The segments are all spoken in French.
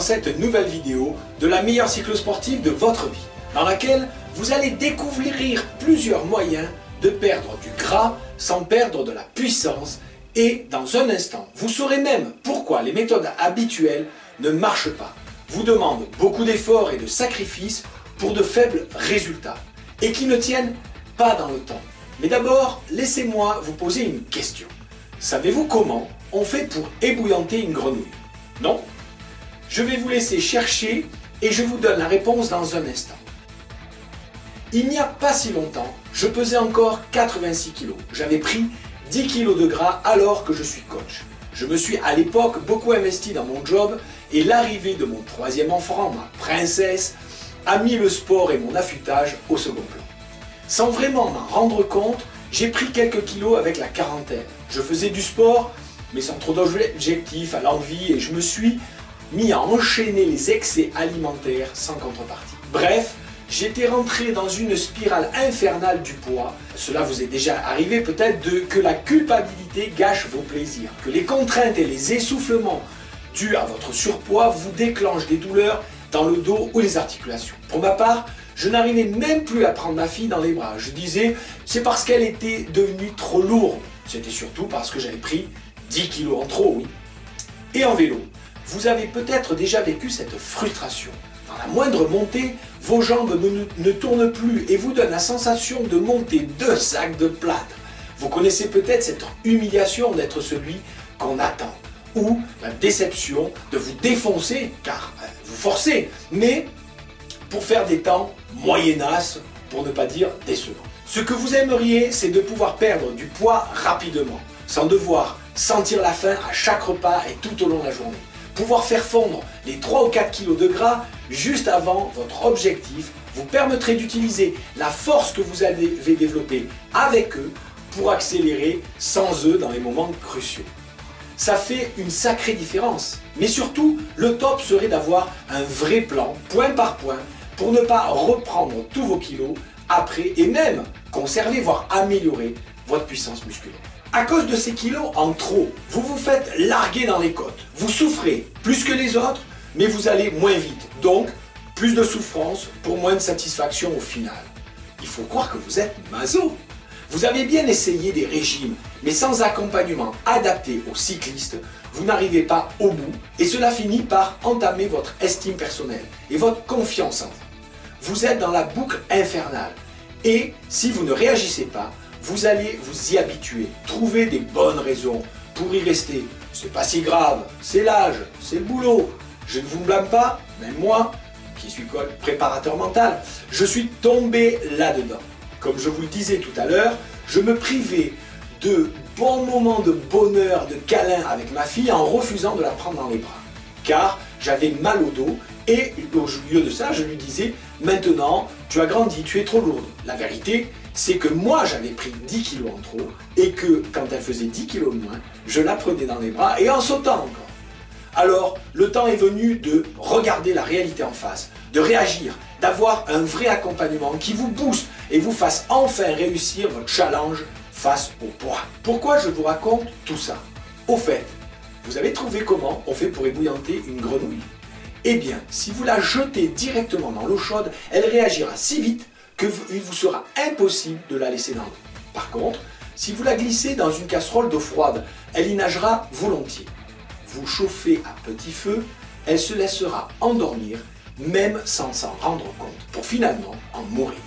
cette nouvelle vidéo de la meilleure cyclosportive de votre vie, dans laquelle vous allez découvrir plusieurs moyens de perdre du gras sans perdre de la puissance, et dans un instant, vous saurez même pourquoi les méthodes habituelles ne marchent pas, vous demandent beaucoup d'efforts et de sacrifices pour de faibles résultats, et qui ne tiennent pas dans le temps. Mais d'abord, laissez-moi vous poser une question. Savez-vous comment on fait pour ébouillanter une grenouille? Non? Je vais vous laisser chercher et je vous donne la réponse dans un instant. Il n'y a pas si longtemps, je pesais encore 86 kg. J'avais pris 10 kg de gras alors que je suis coach. Je me suis à l'époque beaucoup investi dans mon job et l'arrivée de mon troisième enfant, ma princesse, a mis le sport et mon affûtage au second plan. Sans vraiment m'en rendre compte, j'ai pris quelques kilos avec la quarantaine. Je faisais du sport, mais sans trop d'objectifs, à l'envie, et je me suis mis à enchaîner les excès alimentaires sans contrepartie. Bref, j'étais rentré dans une spirale infernale du poids. Cela vous est déjà arrivé peut-être que la culpabilité gâche vos plaisirs, que les contraintes et les essoufflements dus à votre surpoids vous déclenchent des douleurs dans le dos ou les articulations. Pour ma part, je n'arrivais même plus à prendre ma fille dans les bras. Je disais, c'est parce qu'elle était devenue trop lourde. C'était surtout parce que j'avais pris 10 kilos en trop, oui. Et en vélo, vous avez peut-être déjà vécu cette frustration. Dans la moindre montée, vos jambes ne tournent plus et vous donnent la sensation de monter 2 sacs de plâtre. Vous connaissez peut-être cette humiliation d'être celui qu'on attend, ou la déception de vous défoncer, car vous forcez, mais pour faire des temps moyenasses, pour ne pas dire décevants. Ce que vous aimeriez, c'est de pouvoir perdre du poids rapidement, sans devoir sentir la faim à chaque repas et tout au long de la journée. Pouvoir faire fondre les 3 ou 4 kg de gras juste avant votre objectif vous permettrait d'utiliser la force que vous avez développée avec eux pour accélérer sans eux dans les moments cruciaux. Ça fait une sacrée différence. Mais surtout, le top serait d'avoir un vrai plan, point par point, pour ne pas reprendre tous vos kilos après et même conserver, voire améliorer votre puissance musculaire. À cause de ces kilos en trop, vous vous faites larguer dans les côtes. Vous souffrez plus que les autres, mais vous allez moins vite. Donc, plus de souffrance pour moins de satisfaction au final. Il faut croire que vous êtes maso. Vous avez bien essayé des régimes, mais sans accompagnement adapté aux cyclistes, vous n'arrivez pas au bout et cela finit par entamer votre estime personnelle et votre confiance en vous. Vous êtes dans la boucle infernale et si vous ne réagissez pas, vous allez vous y habituer, trouver des bonnes raisons pour y rester. C'est pas si grave, c'est l'âge, c'est le boulot. Je ne vous blâme pas, même moi, qui suis préparateur mental, je suis tombé là-dedans. Comme je vous le disais tout à l'heure, je me privais de bons moments de bonheur, de câlin avec ma fille en refusant de la prendre dans les bras. Car j'avais mal au dos et au lieu de ça, je lui disais « Maintenant, tu as grandi, tu es trop lourde ». La vérité, c'est que moi j'avais pris 10 kilos en trop et que quand elle faisait 10 kilos de moins, je la prenais dans les bras et en sautant encore. Alors, le temps est venu de regarder la réalité en face, de réagir, d'avoir un vrai accompagnement qui vous booste et vous fasse enfin réussir votre challenge face au poids. Pourquoi je vous raconte tout ça? Au fait, vous avez trouvé comment on fait pour ébouillanter une grenouille? Eh bien, si vous la jetez directement dans l'eau chaude, elle réagira si vite qu'il vous sera impossible de la laisser dans l'eau. Par contre, si vous la glissez dans une casserole d'eau froide, elle y nagera volontiers. Vous chauffez à petit feu, elle se laissera endormir, même sans s'en rendre compte, pour finalement en mourir.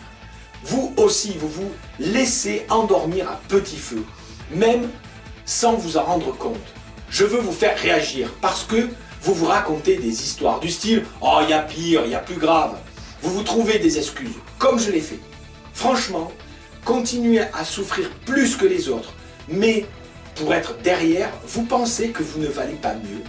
Vous aussi, vous vous laissez endormir à petit feu, même sans vous en rendre compte. Je veux vous faire réagir parce que vous vous racontez des histoires du style « Oh, il y a pire, il y a plus grave ». Vous vous trouvez des excuses, comme je l'ai fait. Franchement, continuez à souffrir plus que les autres, mais pour être derrière, vous pensez que vous ne valez pas mieux?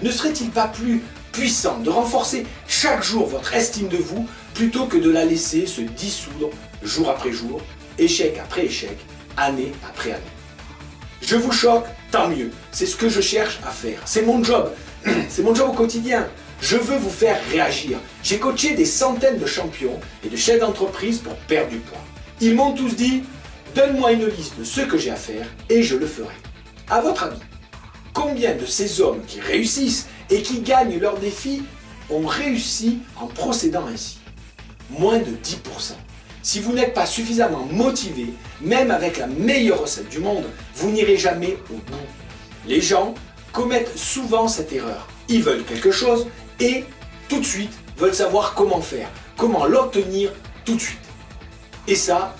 Ne serait-il pas plus puissant de renforcer chaque jour votre estime de vous plutôt que de la laisser se dissoudre jour après jour, échec après échec, année après année? Je vous choque, tant mieux, c'est ce que je cherche à faire, c'est mon job, c'est mon job au quotidien. Je veux vous faire réagir. J'ai coaché des centaines de champions et de chefs d'entreprise pour perdre du poids. Ils m'ont tous dit, donne-moi une liste de ce que j'ai à faire et je le ferai. À votre avis, combien de ces hommes qui réussissent et qui gagnent leur défi ont réussi en procédant ainsi. Moins de 10%. Si vous n'êtes pas suffisamment motivé, même avec la meilleure recette du monde, vous n'irez jamais au bout. Les gens commettent souvent cette erreur. Ils veulent quelque chose et tout de suite veulent savoir comment faire, comment l'obtenir tout de suite. Et ça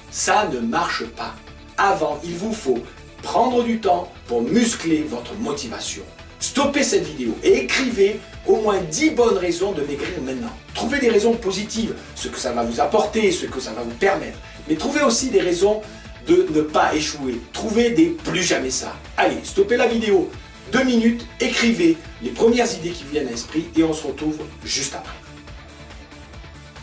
ne marche pas. Avant, il vous faut prendre du temps pour muscler votre motivation. Stoppez cette vidéo et écrivez au moins 10 bonnes raisons de maigrir maintenant. Trouvez des raisons positives, ce que ça va vous apporter, ce que ça va vous permettre. Mais trouvez aussi des raisons de ne pas échouer. Trouvez des plus jamais ça. Allez, stoppez la vidéo 2 minutes, écrivez les premières idées qui vous viennent à l'esprit et on se retrouve juste après.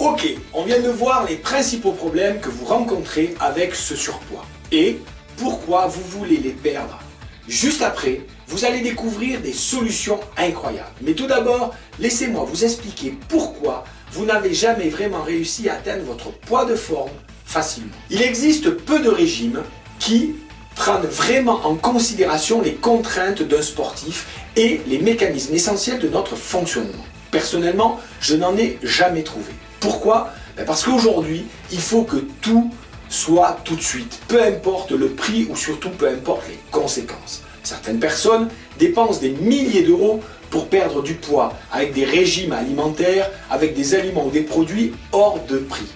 Ok, on vient de voir les principaux problèmes que vous rencontrez avec ce surpoids et pourquoi vous voulez les perdre. Juste après, vous allez découvrir des solutions incroyables. Mais tout d'abord, laissez-moi vous expliquer pourquoi vous n'avez jamais vraiment réussi à atteindre votre poids de forme facilement. Il existe peu de régimes qui prennent vraiment en considération les contraintes d'un sportif et les mécanismes essentiels de notre fonctionnement. Personnellement, je n'en ai jamais trouvé. Pourquoi? Parce qu'aujourd'hui, il faut que tout soit tout de suite, peu importe le prix ou surtout peu importe les conséquences. Certaines personnes dépensent des milliers d'euros pour perdre du poids avec des régimes alimentaires, avec des aliments ou des produits hors de prix.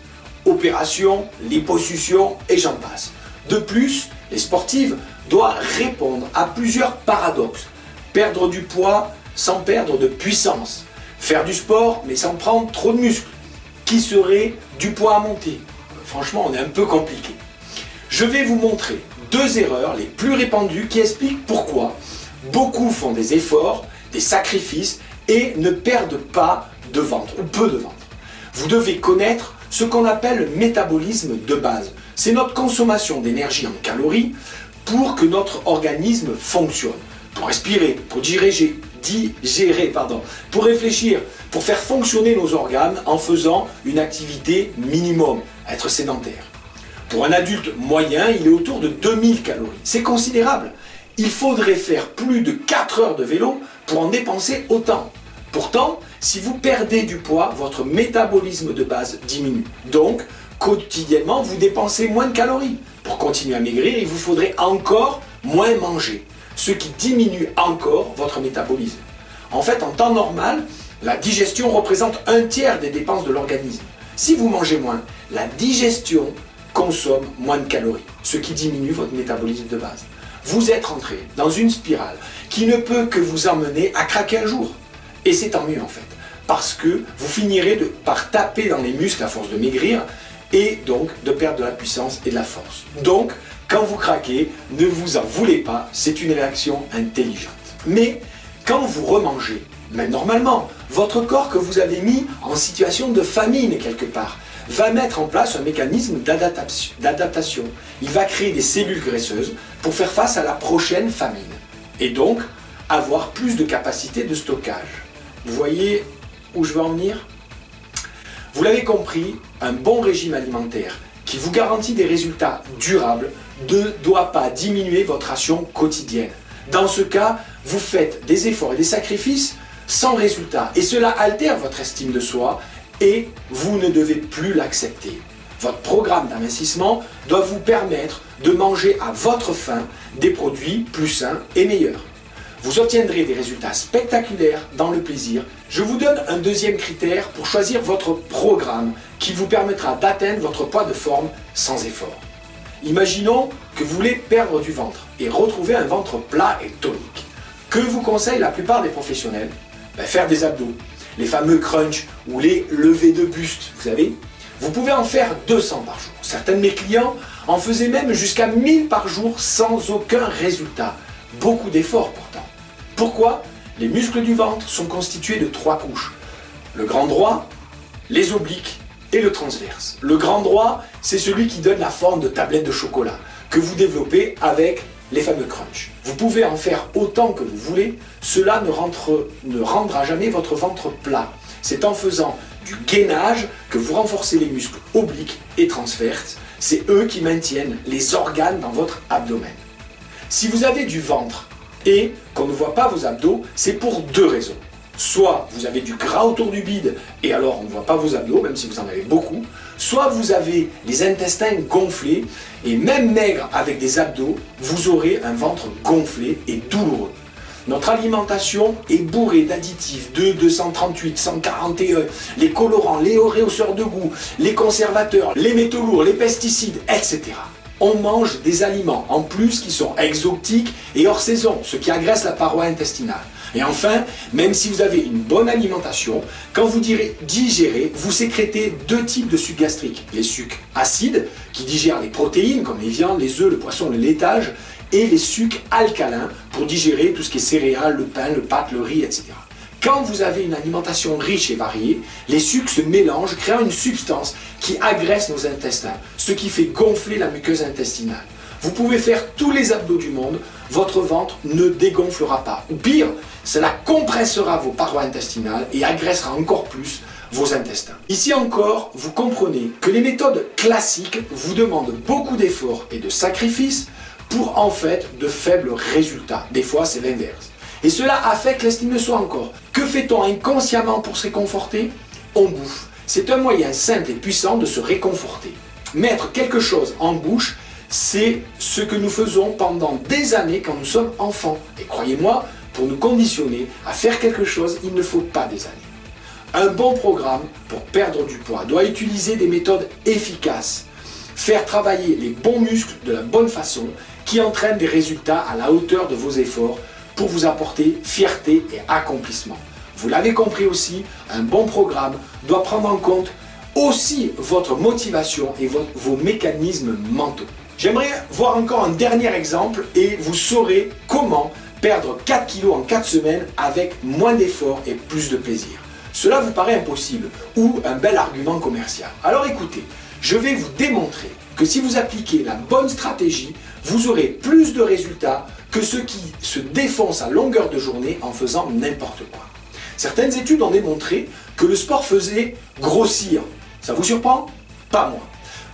Opérations, liposuction et j'en passe. De plus, les sportives doivent répondre à plusieurs paradoxes. Perdre du poids sans perdre de puissance. Faire du sport mais sans prendre trop de muscles. Qui serait du poids à monter? Franchement, on est un peu compliqué. Je vais vous montrer 2 erreurs les plus répandues qui expliquent pourquoi beaucoup font des efforts, des sacrifices et ne perdent pas de ventre ou peu de ventre. Vous devez connaître ce qu'on appelle le métabolisme de base. C'est notre consommation d'énergie en calories pour que notre organisme fonctionne. Pour respirer, pour digérer, pour réfléchir, pour faire fonctionner nos organes en faisant une activité minimum, être sédentaire. Pour un adulte moyen, il est autour de 2000 calories. C'est considérable. Il faudrait faire plus de 4 heures de vélo pour en dépenser autant. Pourtant, si vous perdez du poids, votre métabolisme de base diminue. Donc, quotidiennement, vous dépensez moins de calories. Pour continuer à maigrir, il vous faudrait encore moins manger, ce qui diminue encore votre métabolisme. En fait, en temps normal, la digestion représente 1/3 des dépenses de l'organisme. Si vous mangez moins, la digestion consomme moins de calories, ce qui diminue votre métabolisme de base. Vous êtes rentré dans une spirale qui ne peut que vous emmener à craquer un jour. Et c'est tant mieux en fait, parce que vous finirez par taper dans les muscles à force de maigrir et donc de perdre de la puissance et de la force. Donc, quand vous craquez, ne vous en voulez pas, c'est une réaction intelligente. Mais quand vous remangez, même normalement, votre corps que vous avez mis en situation de famine quelque part, va mettre en place un mécanisme d'adaptation. Il va créer des cellules graisseuses pour faire face à la prochaine famine. Et donc, avoir plus de capacité de stockage. Vous voyez où je veux en venir? Vous l'avez compris, un bon régime alimentaire qui vous garantit des résultats durables ne doit pas diminuer votre ration quotidienne. Dans ce cas, vous faites des efforts et des sacrifices sans résultat. Et cela altère votre estime de soi et vous ne devez plus l'accepter. Votre programme d'investissement doit vous permettre de manger à votre faim des produits plus sains et meilleurs. Vous obtiendrez des résultats spectaculaires dans le plaisir. Je vous donne un deuxième critère pour choisir votre programme qui vous permettra d'atteindre votre poids de forme sans effort. Imaginons que vous voulez perdre du ventre et retrouver un ventre plat et tonique. Que vous conseillent la plupart des professionnels? Faire des abdos, les fameux crunch ou les levées de buste, vous savez. Vous pouvez en faire 200 par jour. Certains de mes clients en faisaient même jusqu'à 1000 par jour sans aucun résultat. Beaucoup d'efforts pourtant. Pourquoi? Les muscles du ventre sont constitués de 3 couches. Le grand droit, les obliques et le transverse. Le grand droit, c'est celui qui donne la forme de tablette de chocolat que vous développez avec les fameux crunch. Vous pouvez en faire autant que vous voulez, cela ne rendra jamais votre ventre plat. C'est en faisant du gainage que vous renforcez les muscles obliques et transverses. C'est eux qui maintiennent les organes dans votre abdomen. Si vous avez du ventre et qu'on ne voit pas vos abdos, c'est pour 2 raisons. Soit vous avez du gras autour du bide et alors on ne voit pas vos abdos, même si vous en avez beaucoup. Soit vous avez les intestins gonflés et même maigre avec des abdos, vous aurez un ventre gonflé et douloureux. Notre alimentation est bourrée d'additifs 238, 141, les colorants, les réhausseurs de goût, les conservateurs, les métaux lourds, les pesticides, etc. On mange des aliments en plus qui sont exotiques et hors saison, ce qui agresse la paroi intestinale. Et enfin, même si vous avez une bonne alimentation, quand vous digérez, vous sécrétez deux types de sucs gastriques. Les sucs acides, qui digèrent les protéines, comme les viandes, les œufs, le poisson, le laitage, et les sucs alcalins, pour digérer tout ce qui est céréales, le pain, le pâte, le riz, etc. Quand vous avez une alimentation riche et variée, les sucs se mélangent, créant une substance qui agresse nos intestins, ce qui fait gonfler la muqueuse intestinale. Vous pouvez faire tous les abdos du monde, votre ventre ne dégonflera pas. Ou pire, cela compressera vos parois intestinales et agressera encore plus vos intestins. Ici encore, vous comprenez que les méthodes classiques vous demandent beaucoup d'efforts et de sacrifices pour en fait de faibles résultats. Des fois, c'est l'inverse. Et cela affecte l'estime de soi encore. Que fait-on inconsciemment pour se réconforter? On bouffe. C'est un moyen simple et puissant de se réconforter. Mettre quelque chose en bouche, c'est ce que nous faisons pendant des années quand nous sommes enfants. Et croyez-moi, pour nous conditionner à faire quelque chose, il ne faut pas des années. Un bon programme pour perdre du poids doit utiliser des méthodes efficaces, faire travailler les bons muscles de la bonne façon, qui entraînent des résultats à la hauteur de vos efforts pour vous apporter fierté et accomplissement. Vous l'avez compris aussi, un bon programme doit prendre en compte aussi votre motivation et vos mécanismes mentaux. J'aimerais voir encore un dernier exemple et vous saurez comment perdre 4 kilos en 4 semaines avec moins d'efforts et plus de plaisir. Cela vous paraît impossible ou un bel argument commercial. Alors écoutez, je vais vous démontrer que si vous appliquez la bonne stratégie, vous aurez plus de résultats que ceux qui se défoncent à longueur de journée en faisant n'importe quoi. Certaines études ont démontré que le sport faisait grossir. Ça vous surprend? Pas moi.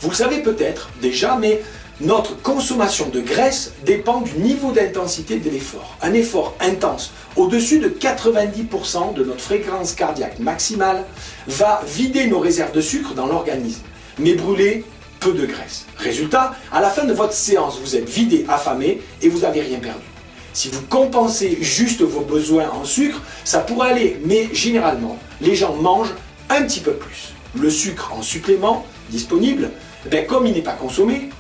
Vous le savez peut-être déjà, mais notre consommation de graisse dépend du niveau d'intensité de l'effort. Un effort intense, au-dessus de 90% de notre fréquence cardiaque maximale, va vider nos réserves de sucre dans l'organisme, mais brûler peu de graisse. Résultat, à la fin de votre séance, vous êtes vidé, affamé et vous n'avez rien perdu. Si vous compensez juste vos besoins en sucre, ça pourrait aller, mais généralement, les gens mangent un petit peu plus. Le sucre en supplément, disponible, comme il n'est pas consommé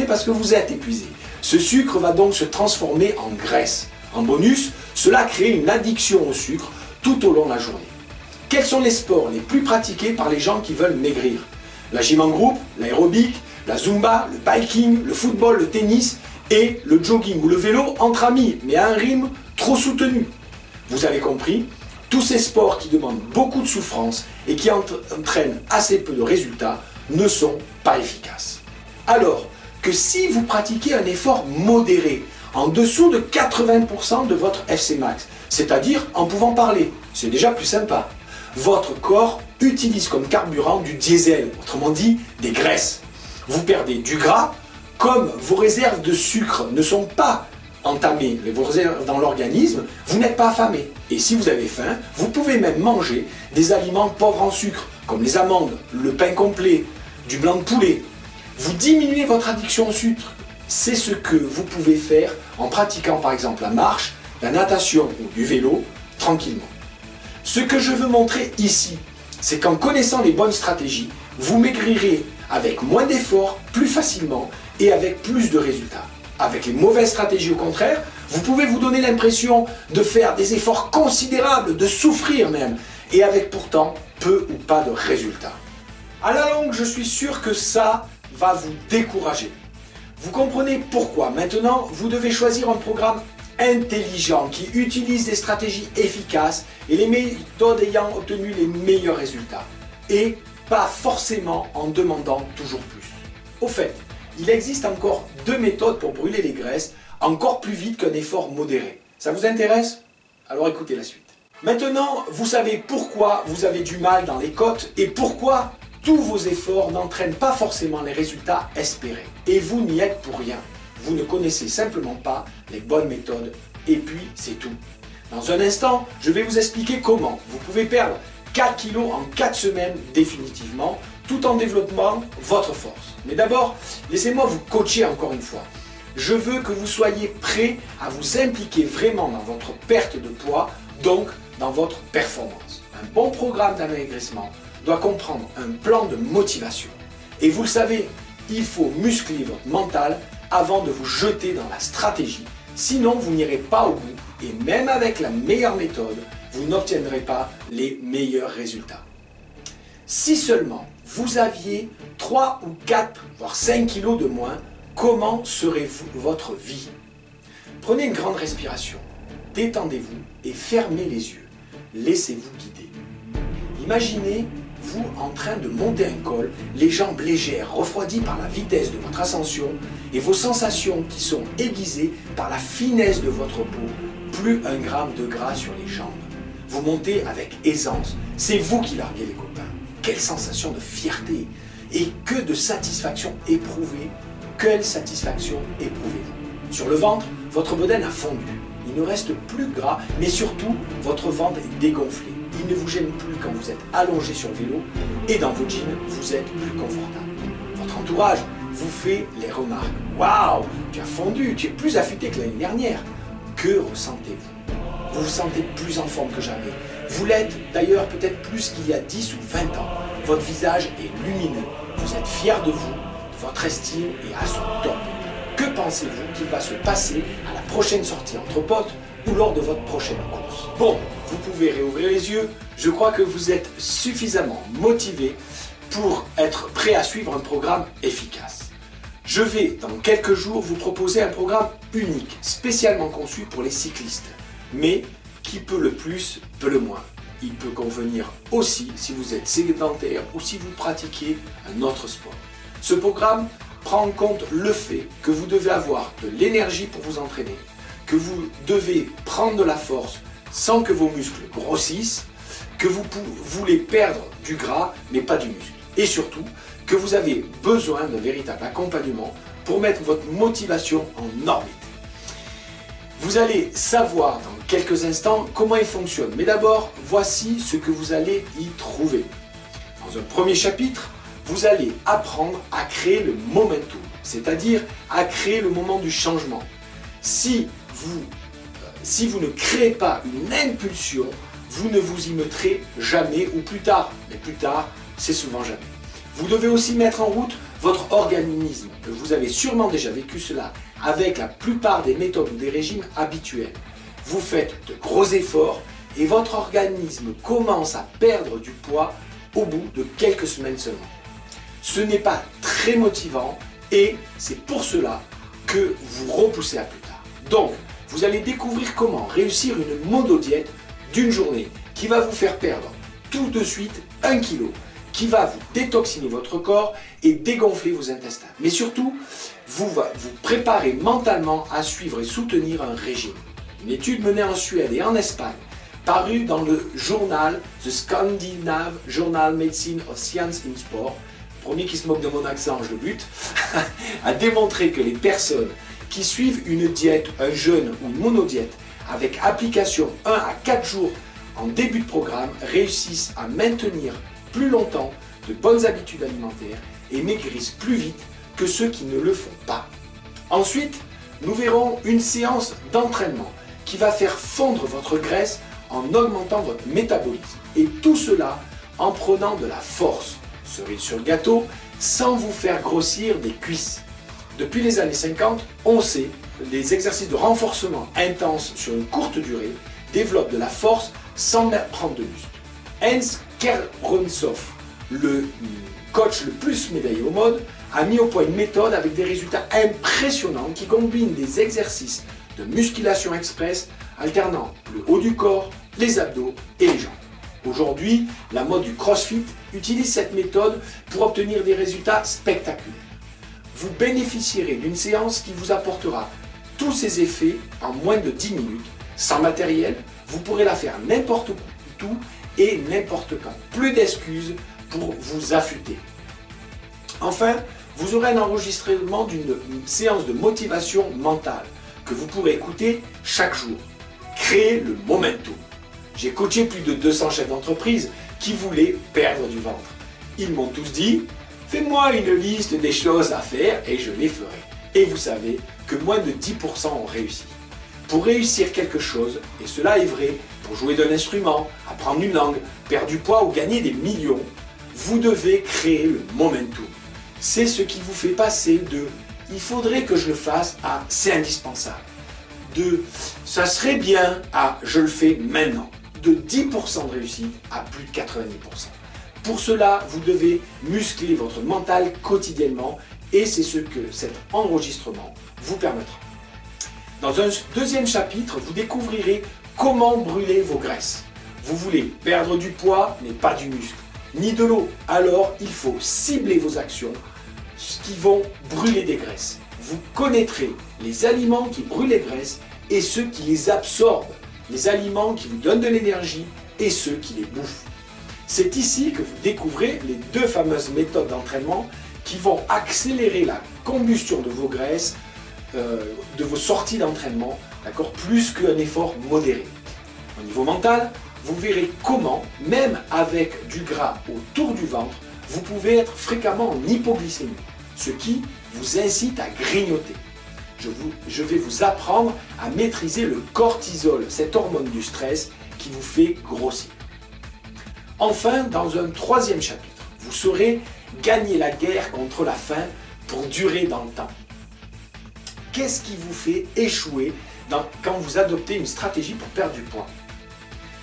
parce que vous êtes épuisé. Ce sucre va donc se transformer en graisse. En bonus, cela crée une addiction au sucre tout au long de la journée. Quels sont les sports les plus pratiqués par les gens qui veulent maigrir? La gym en groupe, l'aérobic, la zumba, le biking, le football, le tennis et le jogging ou le vélo entre amis, mais à un rythme trop soutenu. Vous avez compris, tous ces sports qui demandent beaucoup de souffrance et qui entraînent assez peu de résultats ne sont pas efficaces. Alors que si vous pratiquez un effort modéré, en dessous de 80% de votre FC max, c'est-à-dire en pouvant parler, c'est déjà plus sympa, votre corps utilise comme carburant du diesel, autrement dit des graisses. Vous perdez du gras, comme vos réserves de sucre ne sont pas entamées, vos réserves dans l'organisme, vous n'êtes pas affamé. Et si vous avez faim, vous pouvez même manger des aliments pauvres en sucre, comme les amandes, le pain complet, du blanc de poulet. Vous diminuez votre addiction au sucre. C'est ce que vous pouvez faire en pratiquant par exemple la marche, la natation ou du vélo, tranquillement. Ce que je veux montrer ici, c'est qu'en connaissant les bonnes stratégies, vous maigrirez avec moins d'efforts, plus facilement et avec plus de résultats. Avec les mauvaises stratégies au contraire, vous pouvez vous donner l'impression de faire des efforts considérables, de souffrir même, et avec pourtant peu ou pas de résultats. À la longue, je suis sûr que ça va vous décourager. Vous comprenez pourquoi. Maintenant, vous devez choisir un programme intelligent qui utilise des stratégies efficaces et les méthodes ayant obtenu les meilleurs résultats. Et pas forcément en demandant toujours plus. Au fait, il existe encore 2 méthodes pour brûler les graisses encore plus vite qu'un effort modéré. Ça vous intéresse? Alors écoutez la suite. Maintenant, vous savez pourquoi vous avez du mal dans les côtes et pourquoi tous vos efforts n'entraînent pas forcément les résultats espérés. Et vous n'y êtes pour rien. Vous ne connaissez simplement pas les bonnes méthodes et puis c'est tout. Dans un instant, je vais vous expliquer comment vous pouvez perdre 4 kilos en 4 semaines définitivement, tout en développant votre force. Mais d'abord, laissez-moi vous coacher encore une fois. Je veux que vous soyez prêts à vous impliquer vraiment dans votre perte de poids, donc dans votre performance. Un bon programme d'amaigrissement doit comprendre un plan de motivation. Et vous le savez, il faut muscler votre mental avant de vous jeter dans la stratégie. Sinon, vous n'irez pas au bout et même avec la meilleure méthode, vous n'obtiendrez pas les meilleurs résultats. Si seulement vous aviez 3 ou 4, voire 5 kilos de moins, comment serait-vous votre vie? Prenez une grande respiration, détendez-vous et fermez les yeux. Laissez-vous guider. Imaginez-vous en train de monter un col, les jambes légères, refroidies par la vitesse de votre ascension et vos sensations qui sont aiguisées par la finesse de votre peau, plus 1 gramme de gras sur les jambes. Vous montez avec aisance, c'est vous qui larguez les copains. Quelle sensation de fierté et que de satisfaction éprouvée. Quelle satisfaction éprouvez-vous? Sur le ventre, votre bedaine a fondu. Il ne reste plus gras, mais surtout, votre ventre est dégonflé. Il ne vous gêne plus quand vous êtes allongé sur le vélo et dans vos jeans, vous êtes plus confortable. Votre entourage vous fait les remarques. Waouh, tu as fondu, tu es plus affûté que l'année dernière. Que ressentez-vous? Vous vous sentez plus en forme que jamais. Vous l'êtes d'ailleurs peut-être plus qu'il y a 10 ou 20 ans. Votre visage est lumineux. Vous êtes fier de vous, de votre estime est à son top. Que pensez-vous qu'il va se passer à la prochaine sortie entre potes ou lors de votre prochaine course? Bon, vous pouvez réouvrir les yeux. Je crois que vous êtes suffisamment motivé pour être prêt à suivre un programme efficace. Je vais, dans quelques jours, vous proposer un programme unique, spécialement conçu pour les cyclistes. Mais qui peut le plus, peut le moins. Il peut convenir aussi si vous êtes sédentaire ou si vous pratiquez un autre sport. Ce programme prend en compte le fait que vous devez avoir de l'énergie pour vous entraîner, que vous devez prendre de la force sans que vos muscles grossissent, que vous voulez perdre du gras mais pas du muscle. Et surtout, que vous avez besoin d'un véritable accompagnement pour mettre votre motivation en orbite. Vous allez savoir dans quelques instants comment il fonctionne. Mais d'abord, voici ce que vous allez y trouver. Dans un premier chapitre, vous allez apprendre à créer le momentum, c'est-à-dire à créer le moment du changement. Si vous ne créez pas une impulsion, vous ne vous y mettrez jamais ou plus tard. Mais plus tard, c'est souvent jamais. Vous devez aussi mettre en route votre organisme. Vous avez sûrement déjà vécu cela avec la plupart des méthodes ou des régimes habituels. Vous faites de gros efforts et votre organisme commence à perdre du poids au bout de quelques semaines seulement. Ce n'est pas très motivant et c'est pour cela que vous repoussez à plus tard. Donc, vous allez découvrir comment réussir une monodiète d'une journée qui va vous faire perdre tout de suite 1 kg, qui va vous détoxiner votre corps et dégonfler vos intestins. Mais surtout, vous préparer mentalement à suivre et soutenir un régime. Une étude menée en Suède et en Espagne, parue dans le journal The Scandinavian Journal Medicine of Science in Sport, premier qui se moque de mon accent, je le bute, a démontré que les personnes qui suivent une diète, un jeûne ou une monodiète avec application 1 à 4 jours en début de programme réussissent à maintenir plus longtemps de bonnes habitudes alimentaires et maigrissent plus vite que ceux qui ne le font pas. Ensuite, nous verrons une séance d'entraînement qui va faire fondre votre graisse en augmentant votre métabolisme. Et tout cela en prenant de la force, cerise sur le gâteau, sans vous faire grossir des cuisses. Depuis les années 50, on sait que les exercices de renforcement intenses sur une courte durée développent de la force sans prendre de muscle. Heinz Kerbrunsoff, le coach le plus médaillé au monde, a mis au point une méthode avec des résultats impressionnants qui combine des exercices de musculation express alternant le haut du corps, les abdos et les jambes. Aujourd'hui, la mode du CrossFit utilise cette méthode pour obtenir des résultats spectaculaires. Vous bénéficierez d'une séance qui vous apportera tous ces effets en moins de 10 minutes. Sans matériel, vous pourrez la faire n'importe où et n'importe quand. Plus d'excuses pour vous affûter. Enfin, vous aurez un enregistrement d'une séance de motivation mentale que vous pourrez écouter chaque jour. créer le momentum. J'ai coaché plus de 200 chefs d'entreprise qui voulaient perdre du ventre. Ils m'ont tous dit, fais-moi une liste des choses à faire et je les ferai. Et vous savez que moins de 10% ont réussi. Pour réussir quelque chose, et cela est vrai, pour jouer d'un instrument, apprendre une langue, perdre du poids ou gagner des millions, vous devez créer le momentum. C'est ce qui vous fait passer de « il faudrait que je le fasse » à « c'est indispensable », de « ça serait bien » à « je le fais maintenant », de 10% de réussite à plus de 90%. Pour cela, vous devez muscler votre mental quotidiennement et c'est ce que cet enregistrement vous permettra. Dans un deuxième chapitre, vous découvrirez comment brûler vos graisses. Vous voulez perdre du poids, mais pas du muscle, ni de l'eau. Alors, il faut cibler vos actions qui vont brûler des graisses. Vous connaîtrez les aliments qui brûlent les graisses et ceux qui les absorbent, les aliments qui vous donnent de l'énergie et ceux qui les bouffent. C'est ici que vous découvrez les deux fameuses méthodes d'entraînement qui vont accélérer la combustion de vos graisses, de vos sorties d'entraînement, d'accord, plus qu'un effort modéré. Au niveau mental, vous verrez comment, même avec du gras autour du ventre, vous pouvez être fréquemment en hypoglycémie, ce qui vous incite à grignoter. Je vais vous apprendre à maîtriser le cortisol, cette hormone du stress qui vous fait grossir. Enfin, dans un troisième chapitre, vous saurez gagner la guerre contre la faim pour durer dans le temps. Qu'est-ce qui vous fait échouer quand vous adoptez une stratégie pour perdre du poids?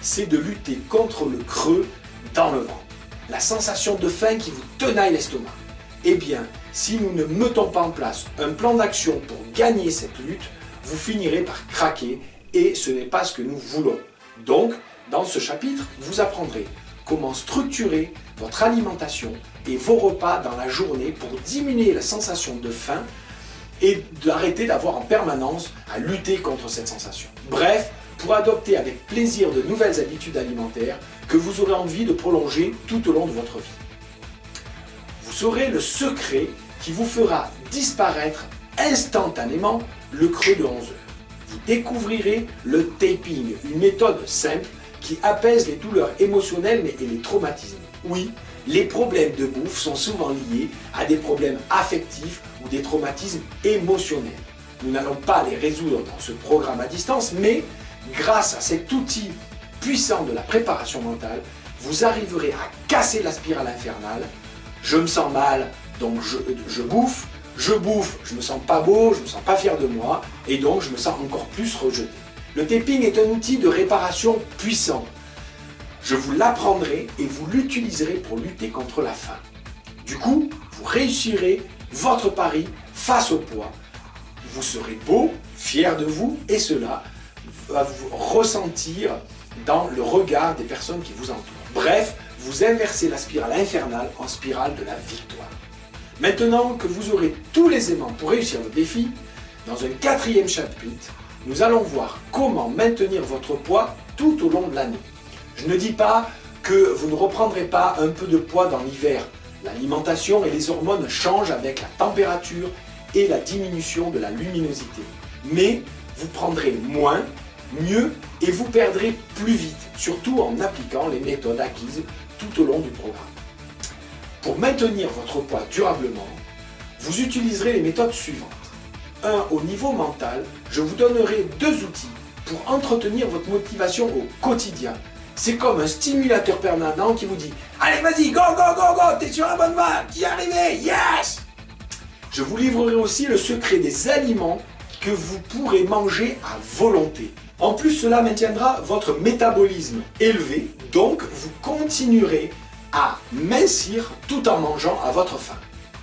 C'est de lutter contre le creux dans le ventre, la sensation de faim qui vous tenaille l'estomac. Eh bien, si nous ne mettons pas en place un plan d'action pour gagner cette lutte, vous finirez par craquer et ce n'est pas ce que nous voulons. Donc, dans ce chapitre, vous apprendrez comment structurer votre alimentation et vos repas dans la journée pour diminuer la sensation de faim et d'arrêter d'avoir en permanence à lutter contre cette sensation. Bref, pour adopter avec plaisir de nouvelles habitudes alimentaires que vous aurez envie de prolonger tout au long de votre vie. Vous saurez le secret qui vous fera disparaître instantanément le creux de 11 heures. Vous découvrirez le taping, une méthode simple qui apaise les douleurs émotionnelles et les traumatismes. Oui, les problèmes de bouffe sont souvent liés à des problèmes affectifs ou des traumatismes émotionnels. Nous n'allons pas les résoudre dans ce programme à distance, mais grâce à cet outil puissant de la préparation mentale, vous arriverez à casser la spirale infernale. Je me sens mal, donc je bouffe, je me sens pas beau, je me sens pas fier de moi, et donc je me sens encore plus rejeté. Le taping est un outil de réparation puissant. Je vous l'apprendrai et vous l'utiliserez pour lutter contre la faim. Du coup, vous réussirez votre pari face au poids. Vous serez beau, fier de vous, et cela va vous ressentir dans le regard des personnes qui vous entourent. Bref, vous inversez la spirale infernale en spirale de la victoire. Maintenant que vous aurez tous les aimants pour réussir votre défi, dans un quatrième chapitre, nous allons voir comment maintenir votre poids tout au long de l'année. Je ne dis pas que vous ne reprendrez pas un peu de poids dans l'hiver. L'alimentation et les hormones changent avec la température et la diminution de la luminosité. Mais vous prendrez moins, mieux et vous perdrez plus vite, surtout en appliquant les méthodes acquises tout au long du programme. Pour maintenir votre poids durablement, vous utiliserez les méthodes suivantes. 1. Au niveau mental, je vous donnerai 2 outils pour entretenir votre motivation au quotidien. C'est comme un stimulateur permanent qui vous dit « Allez, vas-y, go, go, go, go, t'es sur la bonne voie, t'y es arrivé, yes !» Je vous livrerai aussi le secret des aliments que vous pourrez manger à volonté. En plus, cela maintiendra votre métabolisme élevé, donc vous continuerez à mincir tout en mangeant à votre faim.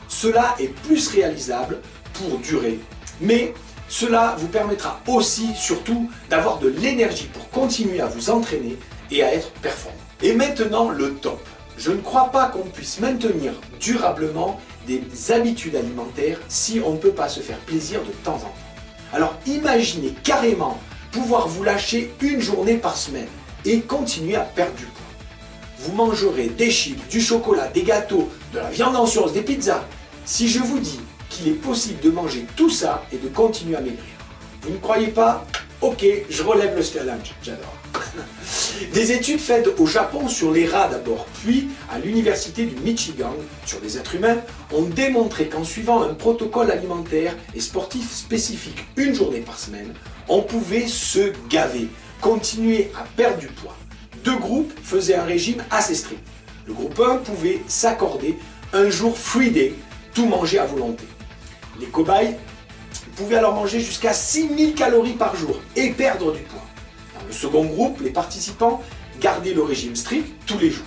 Cela est plus réalisable pour durer, mais cela vous permettra aussi, surtout, d'avoir de l'énergie pour continuer à vous entraîner et à être performant. Et maintenant, le top. Je ne crois pas qu'on puisse maintenir durablement des habitudes alimentaires si on ne peut pas se faire plaisir de temps en temps. Alors imaginez carrément pouvoir vous lâcher une journée par semaine et continuer à perdre du poids. Vous mangerez des chips, du chocolat, des gâteaux, de la viande en sauce, des pizzas. Si je vous dis qu'il est possible de manger tout ça et de continuer à maigrir, vous ne croyez pas? Ok, je relève le challenge, j'adore. Des études faites au Japon sur les rats d'abord, puis à l'université du Michigan sur des êtres humains ont démontré qu'en suivant un protocole alimentaire et sportif spécifique une journée par semaine, on pouvait se gaver, continuer à perdre du poids. Deux groupes faisaient un régime assez strict. Le groupe 1 pouvait s'accorder un jour free day, tout manger à volonté. Les cobayes pouvaient alors manger jusqu'à 6000 calories par jour et perdre du poids. Dans le second groupe, les participants gardaient le régime strict tous les jours.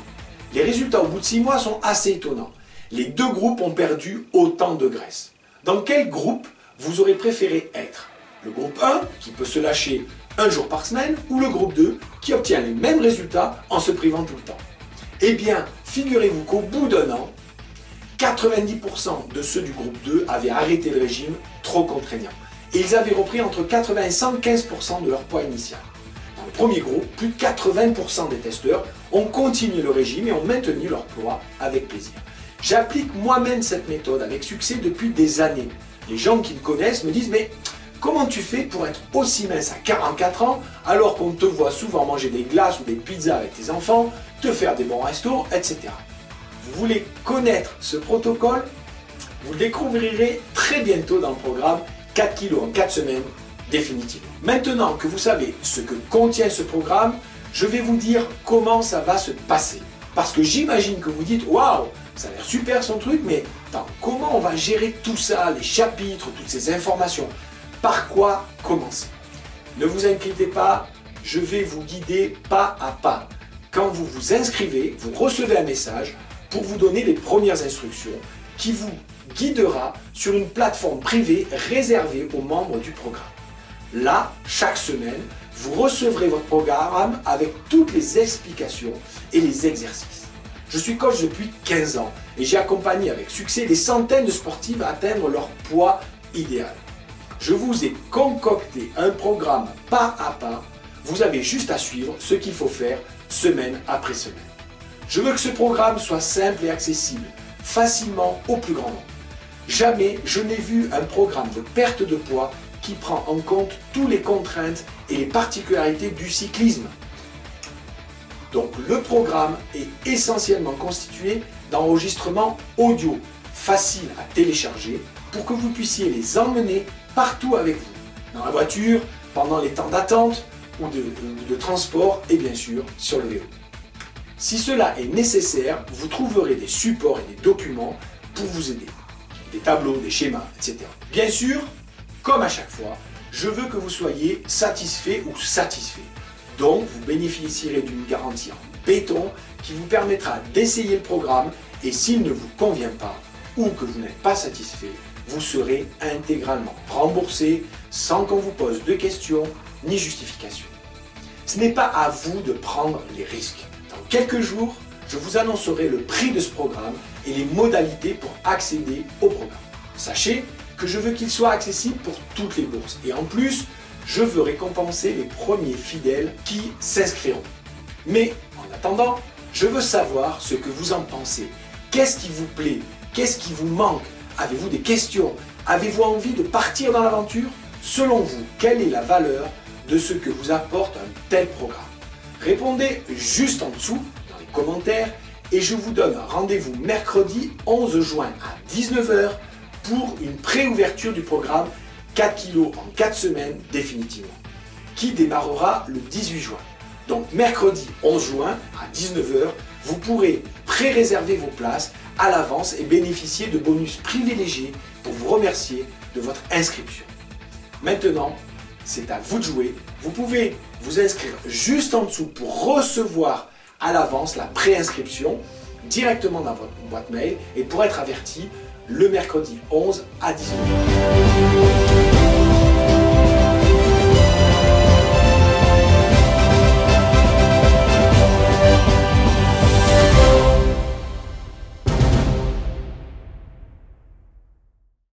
Les résultats au bout de 6 mois sont assez étonnants. Les deux groupes ont perdu autant de graisse. Dans quel groupe vous aurez préféré être? Le groupe 1 qui peut se lâcher un jour par semaine ou le groupe 2 qui obtient les mêmes résultats en se privant tout le temps? Eh bien, figurez-vous qu'au bout d'un an, 90% de ceux du groupe 2 avaient arrêté le régime trop contraignant. Et ils avaient repris entre 80 et 115% de leur poids initial. Dans le premier groupe, plus de 80% des testeurs ont continué le régime et ont maintenu leur poids avec plaisir. J'applique moi-même cette méthode avec succès depuis des années. Les gens qui me connaissent me disent « Mais comment tu fais pour être aussi mince à 44 ans alors qu'on te voit souvent manger des glaces ou des pizzas avec tes enfants, te faire des bons restos, etc. » Vous voulez connaître ce protocole? Vous le découvrirez très bientôt dans le programme 4 kilos en 4 semaines, définitivement. Maintenant que vous savez ce que contient ce programme, je vais vous dire comment ça va se passer. Parce que j'imagine que vous dites « Waouh, ça a l'air super son truc, mais attends, comment on va gérer tout ça, les chapitres, toutes ces informations? Par quoi commencer ?» Ne vous inquiétez pas, je vais vous guider pas à pas. Quand vous vous inscrivez, vous recevez un message pour vous donner les premières instructions qui vous guidera sur une plateforme privée réservée aux membres du programme. Là, chaque semaine, vous recevrez votre programme avec toutes les explications et les exercices. Je suis coach depuis 15 ans et j'ai accompagné avec succès des centaines de sportifs à atteindre leur poids idéal. Je vous ai concocté un programme pas à pas. Vous avez juste à suivre ce qu'il faut faire semaine après semaine. Je veux que ce programme soit simple et accessible, facilement au plus grand nombre. Jamais je n'ai vu un programme de perte de poids qui prend en compte toutes les contraintes et les particularités du cyclisme. Donc le programme est essentiellement constitué d'enregistrements audio, faciles à télécharger pour que vous puissiez les emmener partout avec vous, dans la voiture, pendant les temps d'attente ou de transport et bien sûr sur le vélo. Si cela est nécessaire, vous trouverez des supports et des documents pour vous aider. Des tableaux, des schémas, etc. Bien sûr, comme à chaque fois, je veux que vous soyez satisfait ou satisfait. Donc, vous bénéficierez d'une garantie en béton qui vous permettra d'essayer le programme et s'il ne vous convient pas ou que vous n'êtes pas satisfait, vous serez intégralement remboursé sans qu'on vous pose de questions ni justifications. Ce n'est pas à vous de prendre les risques. Dans quelques jours, je vous annoncerai le prix de ce programme et les modalités pour accéder au programme. Sachez que je veux qu'il soit accessible pour toutes les bourses et en plus, je veux récompenser les premiers fidèles qui s'inscriront. Mais en attendant, je veux savoir ce que vous en pensez. Qu'est-ce qui vous plaît? Qu'est-ce qui vous manque? Avez-vous des questions? Avez-vous envie de partir dans l'aventure? Selon vous, quelle est la valeur de ce que vous apporte un tel programme? Répondez juste en dessous dans les commentaires et je vous donne rendez-vous mercredi 11 juin à 19 h pour une préouverture du programme 4 kilos en 4 semaines définitivement, qui démarrera le 18 juin. Donc mercredi 11 juin à 19 h, vous pourrez pré-réserver vos places à l'avance et bénéficier de bonus privilégiés pour vous remercier de votre inscription. Maintenant, c'est à vous de jouer. Vous pouvez vous inscrire juste en dessous pour recevoir à l'avance la préinscription directement dans votre boîte mail et pour être averti le mercredi 11 à 19 h.